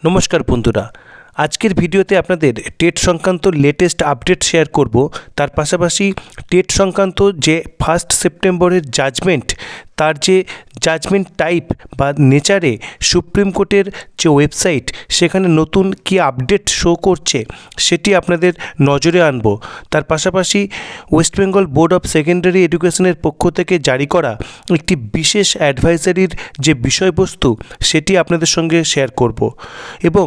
নমস্কার বন্ধুরা, আজকের ভিডিওতে আপনাদের টেট সংক্রান্ত লেটেস্ট আপডেট শেয়ার করব। তার পাশাপাশি টেট সংক্রান্ত যে 1 সেপ্টেম্বরের জাজমেন্ট, তার যে জাজমেন্ট টাইপ বা নেচারে সুপ্রিম কোর্টের যে ওয়েবসাইট, সেখানে নতুন কি আপডেট শো করছে সেটি আপনাদের নজরে আনব। তার পাশাপাশি West Bengal board of secondary এডুকেশনের পক্ষ থেকে জারি করা একটি বিশেষ অ্যাডভাইজারির যে বিষয়বস্তু সেটি আপনাদের সঙ্গে শেয়ার করব। এবং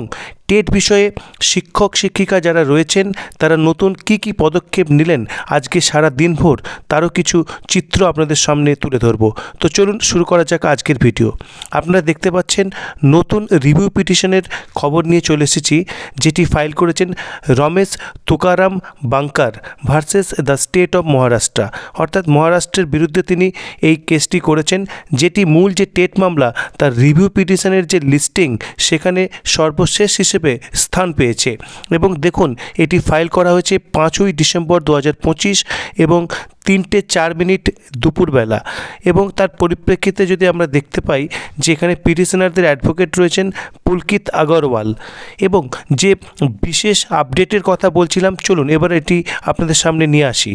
টেট বিষয়ে শিক্ষক শিক্ষিকা যারা রয়েছেন তারা নতুন কি পদক্ষেপ নিলেন আজকে সারা দিনভর, তারও কিছু চিত্র আপনাদের সামনে তুলে ধরব। তো চলুন শুরু করা যাক আজকের ভিডিও। আপনারা দেখতে পাচ্ছেন নতুন রিভিউ পিটিশনের খবর নিয়ে চলে এসেছি, যেটি ফাইল করেছেন Ramesh Tukaram Bankar versus the state of Maharashtra. অর্থাৎ মহারাষ্ট্রের বিরুদ্ধে তিনি এই কেসটি করেছেন, যেটি মূল যে টেট মামলা তার রিভিউ পিটিশনের যে লিস্টিং সেখানে সর্বশেষ হিসেবে স্থান পেয়েছে। এবং দেখুন, এটি ফাইল করা হয়েছে 5ই ডিসেম্বর 2025 এবং 3:04 দুপুরবেলা। এবং তার পরিপ্রেক্ষিতে যদি আমরা দেখতে পাই যে এখানে পিটিশনারদের অ্যাডভোকেট রয়েছেন পুলকিত আগরওয়াল। এবং যে বিশেষ আপডেটের কথা বলছিলাম, চলুন এবার এটি আপনাদের সামনে নিয়ে আসি।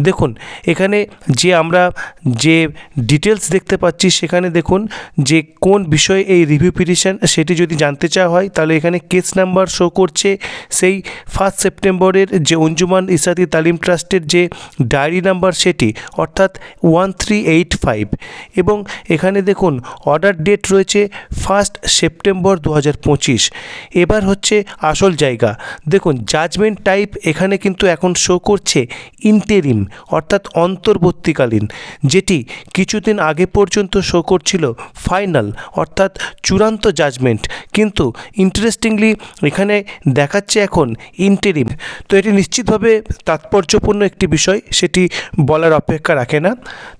দেখুন, এখানে যে আমরা যে ডিটেলস দেখতে পাচ্ছি সেখানে দেখুন যে কোন বিষয়ে এই রিভিউ পিটিশন সেটি যদি জানতে চাওয়া হয় তাহলে এখানে কেস নাম্বার শো করছে সেই 1 সেপ্টেম্বরের যে অঞ্জুমান ইসাতি তালিম ট্রাস্টের যে ডায়েরি নাম্বার সেটি, অর্থাৎ 1385। এবং এখানে দেখুন অর্ডার ডেট রয়েছে 1 সেপ্টেম্বর 2025। এবার হচ্ছে আসল জায়গা। দেখুন জাজমেন্ট টাইপ এখানে কিন্তু এখন শো করছে ইন্টেরিম, অর্থাৎ অন্তর্বর্তীকালীন, যেটি কিছুদিন আগে পর্যন্ত শো করছিল ফাইনাল, অর্থাৎ চূড়ান্ত জাজমেন্ট। কিন্তু ইন্টারেস্টিংলি এখানে দেখাচ্ছে এখন ইন্টেরিম। তো এটি নিশ্চিতভাবে তাৎপর্যপূর্ণ একটি বিষয়, সেটি বলার অপেক্ষা রাখে না।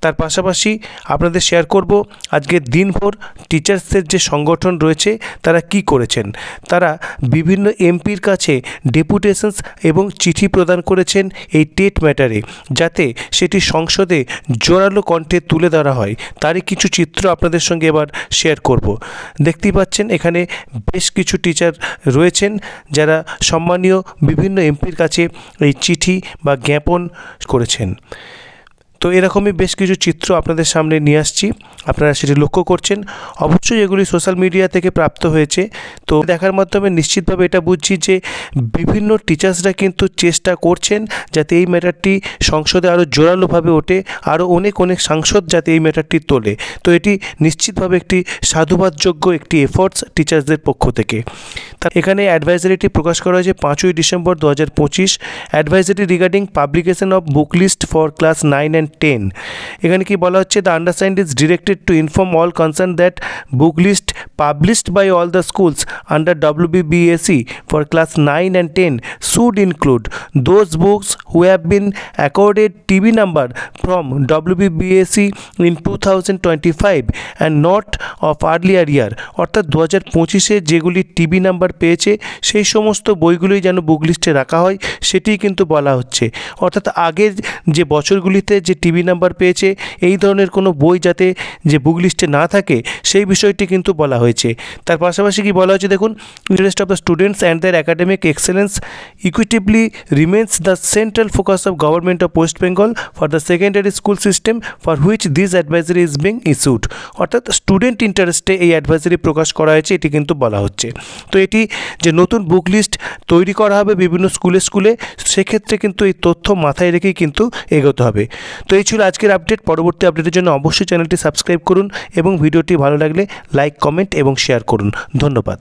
তার পাশাপাশি আপনাদের শেয়ার করব আজকে দিনভর টিচার্সদের যে সংগঠন রয়েছে তারা কি করেছেন। তারা বিভিন্ন এমপির কাছে ডেপুটেশনস এবং চিঠি প্রদান করেছেন এই টেট ম্যাটারে, যাতে সেটি সংসদে জোরালো কণ্ঠে তুলে ধরা হয়। তারই কিছু চিত্র আপনাদের সঙ্গে এবার শেয়ার করব। দেখতেই পাচ্ছেন এখানে বেশ কিছু টিচার রয়েছেন যারা সম্মানীয় বিভিন্ন এমপির কাছে এই চিঠি বা জ্ঞাপন করেছেন। তো এরকমই বেশ কিছু চিত্র আপনাদের সামনে নিয়ে আসছি, আপনারা সেটি লক্ষ্য করছেন। অবশ্যই এগুলি সোশ্যাল মিডিয়া থেকে প্রাপ্ত হয়েছে। তো দেখার মাধ্যমে নিশ্চিতভাবে এটা বুঝছি যে বিভিন্ন টিচার্সরা কিন্তু চেষ্টা করছেন যাতে এই ম্যাটারটি সংসদে আরও জোরালোভাবে ওঠে, আরও অনেক সাংসদ যাতে এই ম্যাটারটি তোলে। তো এটি নিশ্চিতভাবে একটি সাধুবাদযোগ্য একটি এফোর্টস টিচার্সদের পক্ষ থেকে। তা এখানে অ্যাডভাইজারিটি প্রকাশ করা হয়েছে 5ই December 2025। Advisory regarding publication of book list for class 9 and 10। এখানে কি বলা হচ্ছে, the undersigned is directed to inform all concern that book list published by all the schools under WBBAC for class 9 and 10 should include those books who have been accorded TB number from WBBAC in 2025 and not of earlier year। অর্থাৎ 2025-এ যেগুলি TB number পেয়েছে সেই সমস্ত বইগুলোই যেন বুক লিস্টে রাখা হয়, সেটিই কিন্তু বলা হচ্ছে। অর্থাৎ আগের যে বছরগুলিতে যে টিবি নাম্বার পেয়েছে এই ধরনের কোনো বই যাতে যে বুক লিস্টে না থাকে সেই বিষয়টি কিন্তু বলা হয়েছে। তার পাশাপাশি কি বলা হয়েছে দেখুন, interest of the students and their academic excellence equitably remains the central focus of government of West Bengal for the secondary school system for which this advisory is being issued. অর্থাৎ স্টুডেন্ট ইন্টারেস্টে এই advisory প্রকাশ করা হয়েছে, এটি কিন্তু বলা হচ্ছে। তো এটি যে নতুন বুক লিস্ট তৈরি করা হবে বিভিন্ন স্কুলে, সেক্ষেত্রে কিন্তু এই তথ্য মাথায় রেখেই কিন্তু এগোতে হবে। তো এই ছিল আজকের আপডেট। পরবর্তী আপডেটের জন্য অবশ্যই চ্যানেলটি সাবস্ক্রাইব করুন এবং ভিডিওটি ভালো লাগলে লাইক, কমেন্ট এবং শেয়ার করুন। ধন্যবাদ।